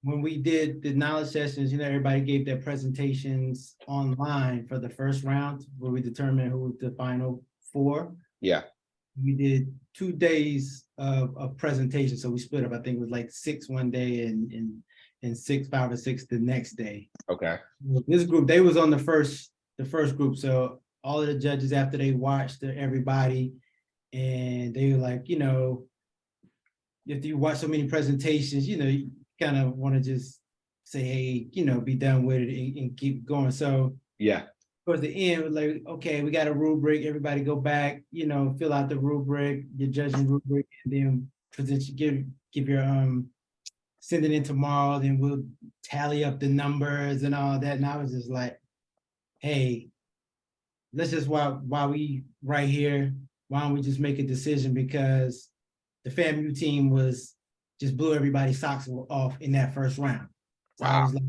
when we did the knowledge sessions, everybody gave their presentations online for the first round where we determined who the final four. Yeah. We did 2 days of presentation. So we split up, I think it was like 6 one day and 5 or 6 the next day. Okay. This group, they was on the first group. So all of the judges, after they watched everybody, and they were like, if you watch so many presentations, you kind of want to just say, hey, be done with it and keep going. So yeah, towards the end, like, okay, we got a rubric, everybody go back, fill out the rubric, your judging rubric, and then present, give your send it in tomorrow, then we'll tally up the numbers and all that. And I was just like, hey, let's just while we right here, why don't we just make a decision, because the FAMU team just blew everybody's socks off in that first round. So wow. I was like,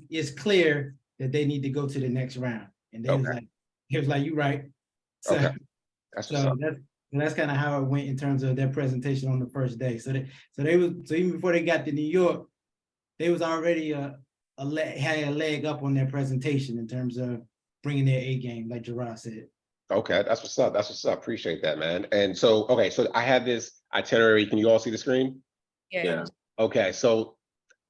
it's clear that they need to go to the next round. And they was like, you're right. So, okay. That's kind of how it went in terms of their presentation on the first day. So even before they got to New York, they was already had a leg up on their presentation in terms of bringing their A game, like Gerard said. Okay, that's what's up. That's what's up. Appreciate that, man. And so, okay, so I have this itinerary. Can you all see the screen? Yeah. Okay, so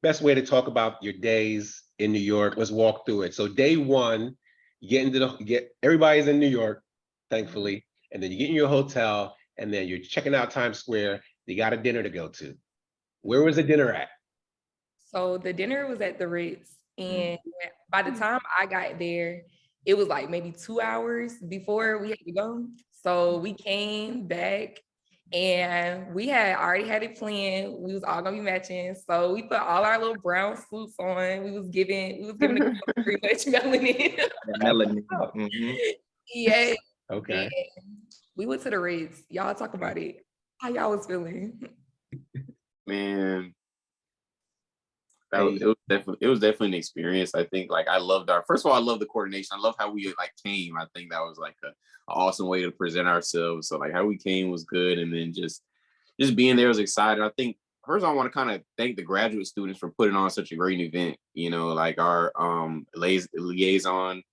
best way to talk about your days in New York. Let's walk through it. So day one, you get everybody's in New York, thankfully, and then you get in your hotel, and then you're checking out Times Square. You got a dinner to go to. Where was the dinner at? So the dinner was at the Ritz, and by the time I got there, it was like maybe 2 hours before we had to go. So we came back and we had already had it planned. We was all gonna be matching. So we put all our little brown suits on. We was giving the pretty much melanin. Melanin. Yeah. Okay. And we went to the Ritz. Y'all talk about it. How y'all was feeling? Man. It was definitely an experience. I think I loved first of all, I love the coordination. I love how we came. I think that was an awesome way to present ourselves. So how we came was good. And then just being there was exciting. I think first I want to kind of thank the graduate students for putting on such a great event. Our liaison,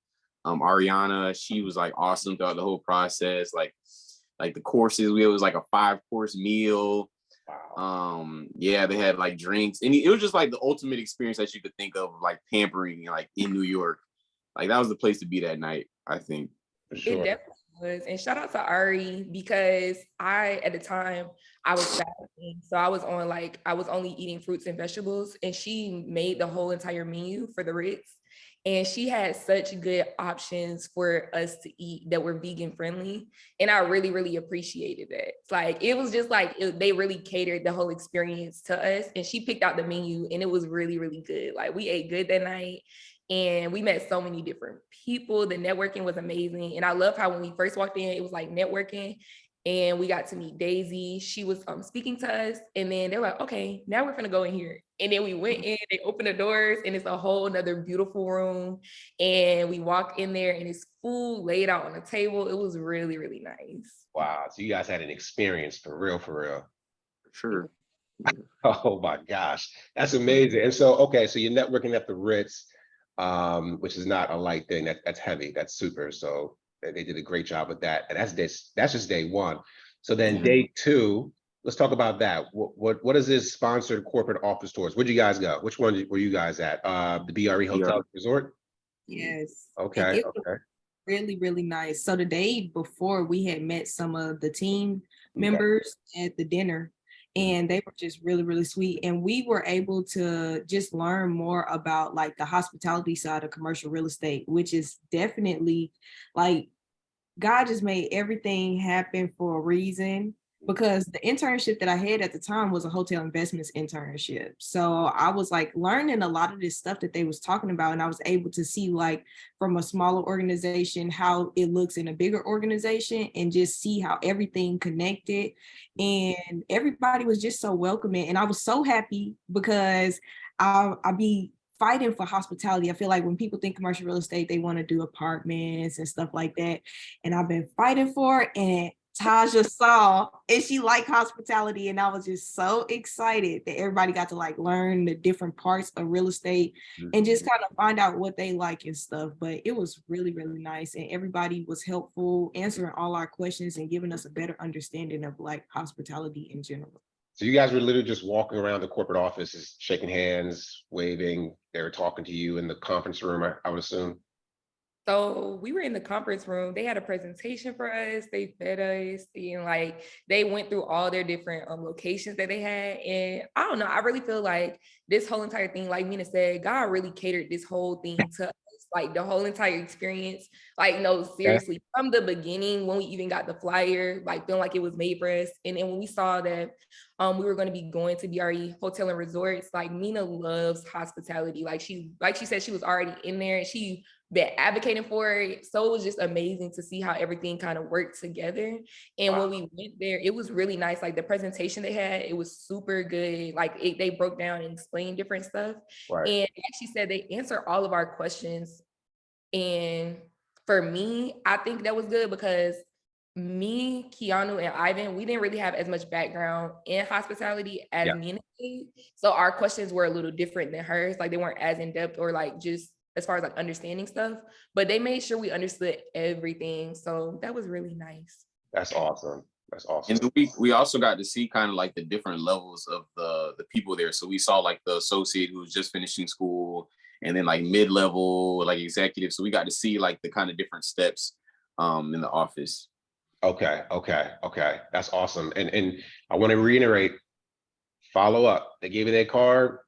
Ariana, she was awesome throughout the whole process. The courses, it was a 5-course meal. Wow. Yeah, they had drinks, and it was just the ultimate experience that you could think of, pampering in New York. That was the place to be that night, I think. For sure. It definitely was. And shout out to Ari, because at the time I was fasting. So I was only eating fruits and vegetables, and she made the whole entire menu for the Ritz. And she had such good options for us to eat that were vegan friendly. And I really, really appreciated that. It was just they really catered the whole experience to us. And she picked out the menu, and it was really, really good. We ate good that night, and we met so many different people. The networking was amazing. And I love how when we first walked in, it was networking. And we got to meet Daisy. She was speaking to us. And then they were like, okay, now we're gonna go in here. And then we went in, they opened the doors, and it's a whole nother beautiful room. And we walked in there, and it's food laid out on the table. It was really, really nice. Wow, so you guys had an experience for real. For sure. Oh my gosh, that's amazing. And so, so you're networking at the Ritz, which is not a light thing. That's heavy, that's super. So they did a great job with that. And that's just day one. So then day two, let's talk about that. What is this sponsored corporate office tours? Where'd you guys go? Which one were you guys at? The BRE Hotel Resort? Yes. Okay. Really, really nice. So the day before, we had met some of the team members at the dinner, and they were just really, really sweet. And we were able to just learn more about the hospitality side of commercial real estate, which is definitely God just made everything happen for a reason, because the internship that I had at the time was a hotel investments internship. So I was learning a lot of this stuff that they was talking about, and I was able to see from a smaller organization how it looks in a bigger organization, and just see how everything connected. And everybody was just so welcoming, and I was so happy because I'll be fighting for hospitality. I feel like when people think commercial real estate, they want to do apartments and stuff like that. And I've been fighting for it. And Taja saw, and she liked hospitality, and I was just so excited that everybody got to like learn the different parts of real estate and just kind of find out what they like and stuff. But it was really, really nice, and everybody was helpful, answering all our questions and giving us a better understanding of like hospitality in general. So you guys were literally just walking around the corporate offices, shaking hands, waving. They were talking to you in the conference room, I would assume. So we were in the conference room. They had a presentation for us. They fed us, and like they went through all their different locations that they had. And I don't know, I really feel like this whole entire thing, like Mina said, God really catered this whole thing to us, like the whole entire experience. Like, no, seriously, from the beginning, when we even got the flyer, like feeling like it was made for us. And then when we saw that we were going to be going to BRE Hotel and Resorts, like Mina loves hospitality. Like she said, she was already in there, and she been advocating for it. So it was just amazing to see how everything kind of worked together. And when we went there, it was really nice. Like the presentation they had, it was super good. Like they broke down and explained different stuff. Right. And like she said, they answered all of our questions. And for me, I think that was good because me, Keanu, and Ivan, we didn't really have as much background in hospitality as Nina did. So our questions were a little different than hers. Like they weren't as in depth or like just as far as like understanding stuff, but they made sure we understood everything. So that was really nice. That's awesome. That's awesome. And we also got to see kind of like the different levels of the people there. So we saw like the associate who was just finishing school, and then like mid-level, like executive. So we got to see like the kind of different steps in the office. Okay. That's awesome. And I want to reiterate, follow up. They gave you their card,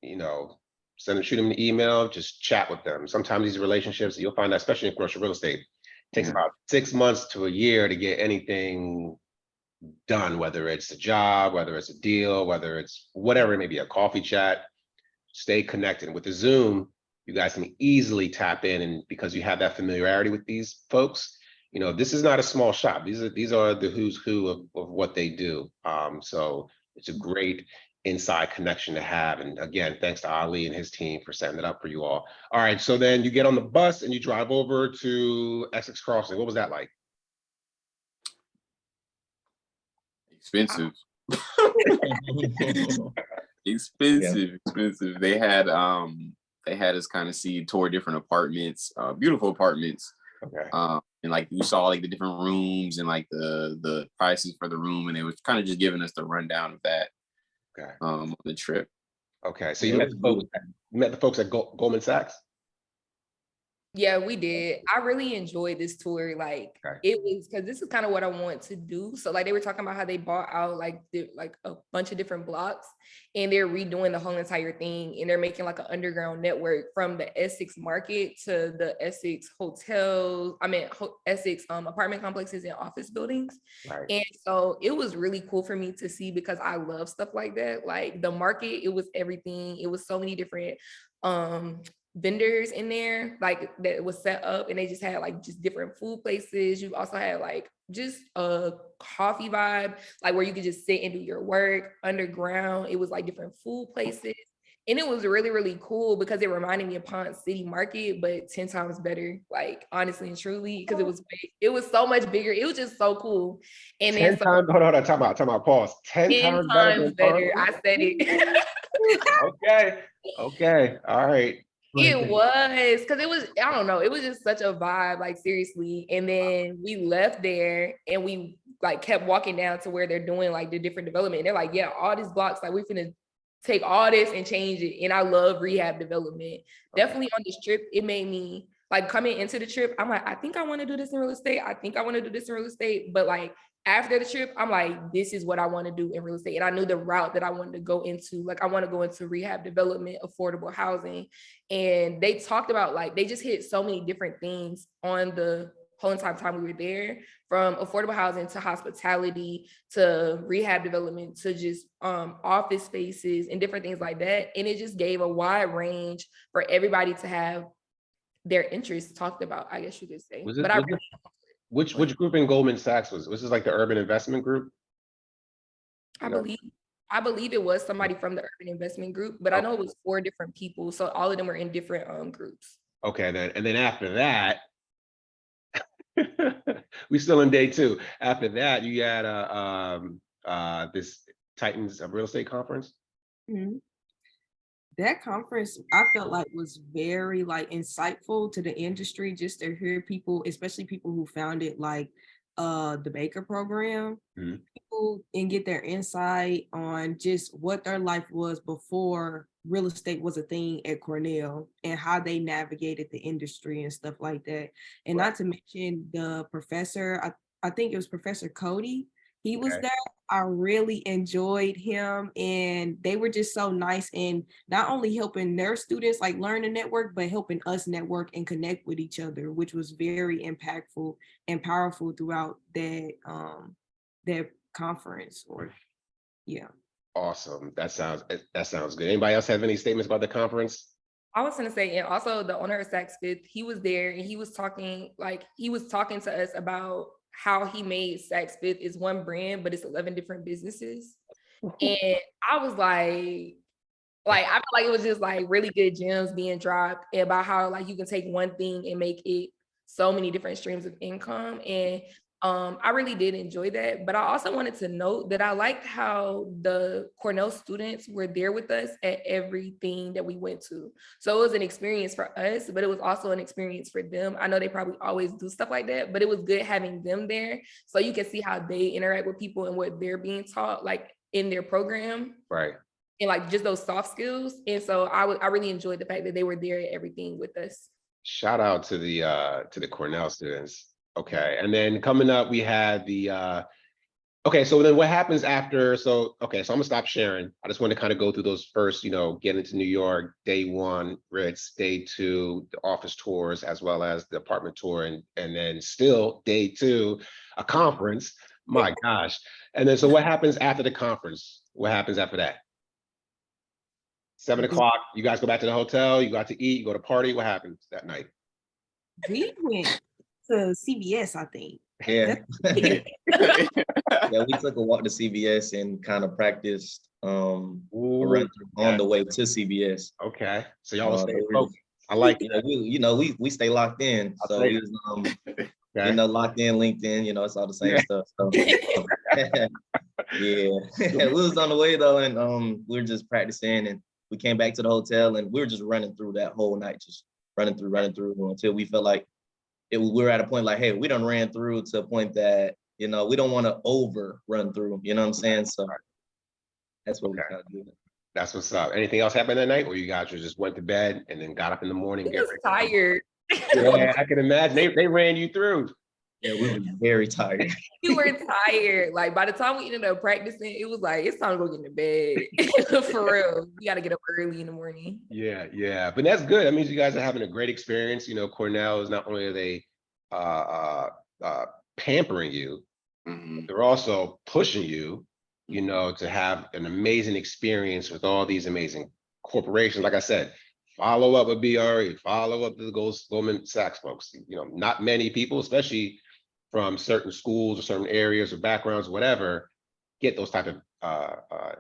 shoot them an email, just chat with them. Sometimes these relationships, you'll find that, especially in commercial real estate, takes about 6 months to a year to get anything done, whether it's a job, whether it's a deal, whether it's whatever it may be, a coffee chat. Stay connected. With the Zoom, you guys can easily tap in, and because you have that familiarity with these folks, this is not a small shop. These are the who's who of what they do. So it's a great inside connection to have. And again, thanks to Ali and his team for setting it up for you all. All right, so then you get on the bus and you drive over to Essex Crossing. What was that like? Expensive. Expensive. They had us kind of see tour different apartments, beautiful apartments. Okay. And like we saw like the different rooms and like the prices for the room, and it was kind of just giving us the rundown of that. Okay. On the trip. Okay, so you met the folks at Goldman Sachs? Yeah, we did. I really enjoyed this tour. Like it was, because this is kind of what I want to do. So like they were talking about how they bought out like a bunch of different blocks, and they're redoing the whole entire thing, and they're making like an underground network from the Essex market to the Essex hotels. Essex apartment complexes and office buildings. Right. And so it was really cool for me to see, because I love stuff like that. Like the market, it was everything. It was so many different vendors in there, like that was set up, and they just had like just different food places. You also had like just a coffee vibe, like where you could just sit and do your work underground. It was like different food places, and it was really, really cool because it reminded me of Ponce City Market, but 10 times better, like honestly and truly, because it was so much bigger. It was just so cool. And 10 then hold on, time out, pause. 10 times better. I said it. Okay, all right. It was, because it was, I don't know, it was just such a vibe, like seriously. And then we left there and we like kept walking down to where they're doing like the different development. And they're like, yeah, all these blocks, like we're gonna take all this and change it. And I love rehab development. Definitely on this trip, it made me like, coming into the trip, I'm like, I think I want to do this in real estate. I think I want to do this in real estate. But like after the trip, I'm like, this is what I want to do in real estate. And I knew the route that I wanted to go into. Like I want to go into rehab development, affordable housing. And they talked about like, they just hit so many different things on the whole entire time we were there, from affordable housing to hospitality to rehab development to just office spaces and different things like that. And it just gave a wide range for everybody to have their interests talked about, I guess you could say. Which group in Goldman Sachs was this like the urban investment group? I believe it was somebody from the urban investment group, but I know it was 4 different people. So all of them were in different groups. Okay, and then after that, We still in day 2. After that, you had this Titans of Real Estate Conference. Mhm. That conference I felt like was very like insightful to the industry, just to hear people, especially people who founded like the Baker program, Mhm. people, and get their insight on just what their life was before real estate was a thing at Cornell and how they navigated the industry and stuff like that. And Right. not to mention the professor, I think it was Professor Cody. He was Okay. there. I really enjoyed him, and they were just so nice, and not only helping their students like learn and network, but helping us network and connect with each other, which was very impactful and powerful throughout that conference. Or yeah. Awesome. That sounds good. Anybody else have any statements about the conference? I was gonna say, and also the owner of Saks Fifth, he was there and he was talking to us about how he made Saks Fifth is one brand, but it's 11 different businesses. And I was like I feel like it was just like really good gems being dropped about how like you can take one thing and make it so many different streams of income. And I really did enjoy that. But I also wanted to note that I liked how the Cornell students were there with us at everything that we went to. So it was an experience for us, but it was also an experience for them. I know they probably always do stuff like that, but it was good having them there so you can see how they interact with people and what they're being taught like in their program. Right. And like just those soft skills. And so I really enjoyed the fact that they were there at everything with us. Shout out to the Cornell students. Okay. And then coming up, we had the okay, so then what happens after? So I'm gonna stop sharing. I just want to kind of go through those first, get into New York, day 1, Ritz, day 2, the office tours, as well as the apartment tour, and then still day 2, a conference. My gosh. And then so what happens after the conference? What happens after that? 7 o'clock, you guys go back to the hotel, you go out to eat, you go to party. What happens that night? We went to CBS, I think. Yeah. Yeah. Yeah, we took a walk to CBS and kind of practiced a Ooh, run on okay. the way to CBS. Okay. So y'all stay they were focused. I like Yeah, we stay locked in. I'll So take we was Okay. locked in, LinkedIn, it's all the same Yeah. stuff. So yeah. We was on the way though, and we were just practicing, and we came back to the hotel, and we were just running through that whole night, just running through until we felt like we were at a point like, hey, we done ran through to a point that, we don't want to over run through, you know what I'm saying? So that's what we kind of did. That's what's up. Anything else happened that night, or you guys just went to bed and then got up in the morning? He was tired. Yeah, I can imagine. They ran you through. Yeah, we were very tired. We were tired. Like by the time we ended up practicing, it was like it's time to go get into bed. For real. You gotta get up early in the morning. Yeah. But that's good. That means you guys are having a great experience. Cornell is not only are they pampering you, they're also pushing you, to have an amazing experience with all these amazing corporations. Like I said, follow up with BRE, follow up with the Goldman Sachs folks. Not many people, especially from certain schools or certain areas or backgrounds, whatever, get those type of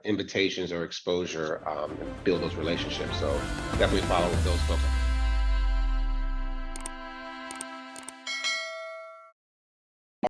invitations or exposure and build those relationships. So definitely follow with those folks.